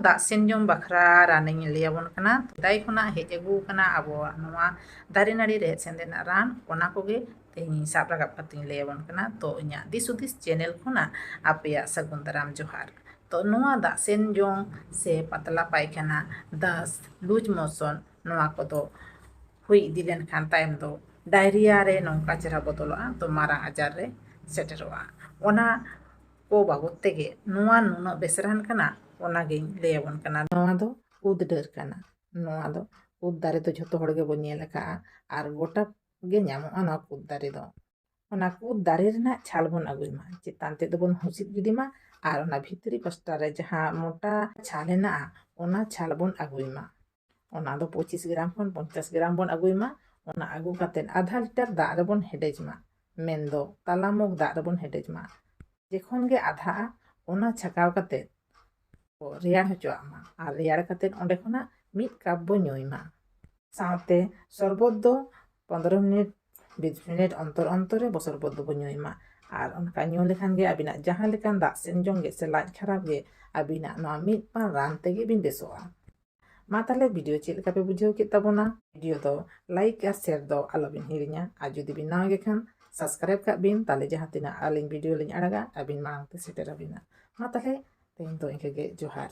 ᱫᱟᱜ ᱥᱮᱱ ᱡᱚᱢ ᱵᱟᱠᱷᱨᱟ ᱨᱟᱱᱤᱧ ᱞᱟᱹᱭᱟᱵᱚᱱ ᱠᱟᱱᱟ᱾ ᱥᱮᱫᱟᱭ ᱠᱷᱚᱱᱟᱜ ᱦᱮᱡ ᱟᱹᱜᱩ ᱠᱟᱱᱟ ᱟᱵᱚᱣᱟᱜ ᱱᱚᱣᱟ ᱫᱟᱨᱮ ᱱᱟᱹᱲᱤ ᱨᱮᱦᱮᱫ ᱥᱮᱸᱫᱮᱛ ᱨᱮᱱᱟᱜ ᱨᱟᱱ, ᱚᱱᱟ ᱠᱚᱜᱮ ᱛᱮᱦᱮᱧ ᱥᱟᱵ ᱨᱟᱠᱟᱵ ᱠᱟᱛᱮᱧ ᱞᱟᱹᱭᱟᱵᱚᱱ ᱠᱟᱱᱟ᱾ ᱛᱚ ᱤᱧᱟᱹᱜ ᱫᱤᱥ ᱦᱩᱫᱤᱥ ᱪᱮᱱᱮᱞ ᱠᱷᱚᱱᱟᱜ ᱟᱯᱮᱭᱟᱜ ᱥᱟᱹᱜᱩᱱ ᱫᱟᱨᱟᱢ ᱡᱚᱦᱟᱨ। ᱛᱚ ᱱᱚᱣᱟ ᱫᱟᱜ ᱥᱮᱱ ᱡᱚᱝ ᱥᱮ ᱯᱟᱛᱞᱟ ᱯᱟᱭᱠᱷᱟᱱᱟ, ᱫᱟᱥ, ᱞᱩᱡ ᱢᱳᱥᱚᱱ, ᱱᱚᱣᱟ ᱠᱚᱫᱚ ᱦᱩᱭ ᱤᱫᱤ ᱞᱮᱱᱠᱷᱟᱱ ᱛᱟᱭᱚᱢ ᱫᱚ ᱰᱟᱭᱨᱤᱭᱟ ᱨᱮ ᱱᱚᱝᱠᱟ ᱪᱮᱦᱨᱟ ᱵᱚᱫᱚᱞᱚᱜᱼᱟ, ᱛᱚ ᱢᱟᱨᱟᱝ ᱟᱡᱟᱨ ᱨᱮ ᱥᱮᱴᱮᱨᱚᱜᱼᱟ। ᱚᱱᱟ ᱠᱚ ᱵᱟᱵᱚᱫ ᱛᱮᱜᱮ ᱱᱚᱣᱟ ᱱᱩᱱᱟᱹᱜ ᱵᱮᱥ ᱨᱟᱱ ᱠᱟᱱᱟ, ᱚᱱᱟᱜᱤᱧ ᱞᱟᱹᱭᱟᱵᱚᱱ ᱠᱟᱱᱟ। ᱱᱚᱣᱟ ᱫᱚ ᱠᱩᱫ ᱰᱟᱹᱨ ᱠᱟᱱᱟ। ᱱᱚᱣᱟ ᱫᱚ ᱠᱩᱫ ᱫᱟᱨᱮ ᱫᱚ ᱡᱷᱚᱛᱚ ᱦᱚᱲ ᱜᱮᱵᱚᱱ ᱧᱮᱞ ᱟᱠᱟᱜᱼᱟ ᱟᱨ ᱜᱚᱴᱟ ᱜᱮ ᱧᱟᱢᱚᱜᱼᱟ ᱱᱚᱣᱟ ᱠᱩᱫ ᱫᱟᱨᱮ ᱫᱚ। ᱚᱱᱟ ᱠᱩᱫ ᱫᱟᱨᱮ ᱨᱮᱱᱟᱜ ᱪᱷᱟᱞ ᱵᱚᱱ ᱟᱹᱜᱩᱭ ᱢᱟ, ᱪᱮᱛᱟᱱ ᱛᱮᱫ ᱫᱚᱵᱚᱱ ᱦᱩᱥᱤᱫ ᱜᱤᱰᱤ ᱢᱟ ᱟᱨ ᱚᱱᱟ ᱵᱷᱤᱛᱨᱤ ᱯᱟᱥᱴᱟ ᱨᱮ ᱡᱟᱦᱟᱸ ᱢᱳᱴᱟ ᱪᱷᱟᱞ ᱦᱮᱱᱟᱜᱼᱟ, ᱚᱱᱟ ᱪᱷᱟᱞ ᱵᱚᱱ ᱟᱹᱜᱩᱭ ᱢᱟ। ᱚᱱᱟ ᱫᱚ 25 ᱜᱨᱟᱢ ᱠᱷᱚᱱ 50 ᱜᱨᱟᱢ ᱵᱚᱱ ᱟᱹᱜᱩᱭ ᱢᱟ। ᱚᱱᱟ ᱟᱹᱜᱩ ᱠᱟᱛᱮᱫ ᱟᱫᱷᱟ ᱞᱤᱴᱟᱨ ᱫᱟᱜ ᱨᱮᱵᱚᱱ ᱦᱮᱰᱮᱡ ᱢᱟ, ᱢᱮᱱᱫᱚ ᱛᱟᱞᱟ ᱢᱚᱜᱽ ᱫᱟᱜ ᱨᱮᱵᱚn ᱦᱮᱰᱮᱡ ᱢᱟ। ᱡᱚᱠᱷᱚᱱ ᱜᱮ ᱟᱫᱷᱟᱜᱼᱟ, ᱚᱱᱟ ᱪᱷᱟᱠᱟᱣ ᱠᱟᱛᱮᱫ ᱨᱮᱭᱟᱲ ᱦᱚᱪᱚᱣᱟᱜ ᱢᱟ ᱟᱨ ᱨᱮᱭᱟᱲ ᱠᱟᱛᱮᱫ ᱚᱸᱰᱮ ᱠᱷᱚᱱᱟᱜ 1 ᱠᱟᱯ ᱵᱚ ᱧᱩᱭ ᱢᱟ। ᱥᱟᱶᱛᱮ ᱥᱚᱨᱵᱚᱛ ᱫᱚ 15 মিনিট 20 মিনিট অন্তর অন্তরে শরবত দবো ñuy মা। আর অনকা ñu লেখান গে আবিনাᱜ জাহাं লেখান দাগ সেন জং গে সে লাজ খারাপ গে আবিনাᱜ নয়া মিট পান রান তেগে বিন বেসोआ। मा ताले वीडियो चेक लेका पे बुझाव के तबोना, वीडियो दो लाइक और शेयर दो आलो बिन हिरिña और जुदी बिन नाव गे खान सब्सक्राइब का बिन ताले जहां तिना आलिन वीडियो लिन अड़गा अबिन मांग ते सेटर अबिना। मा ताले तेन तो इनके गे जोहार।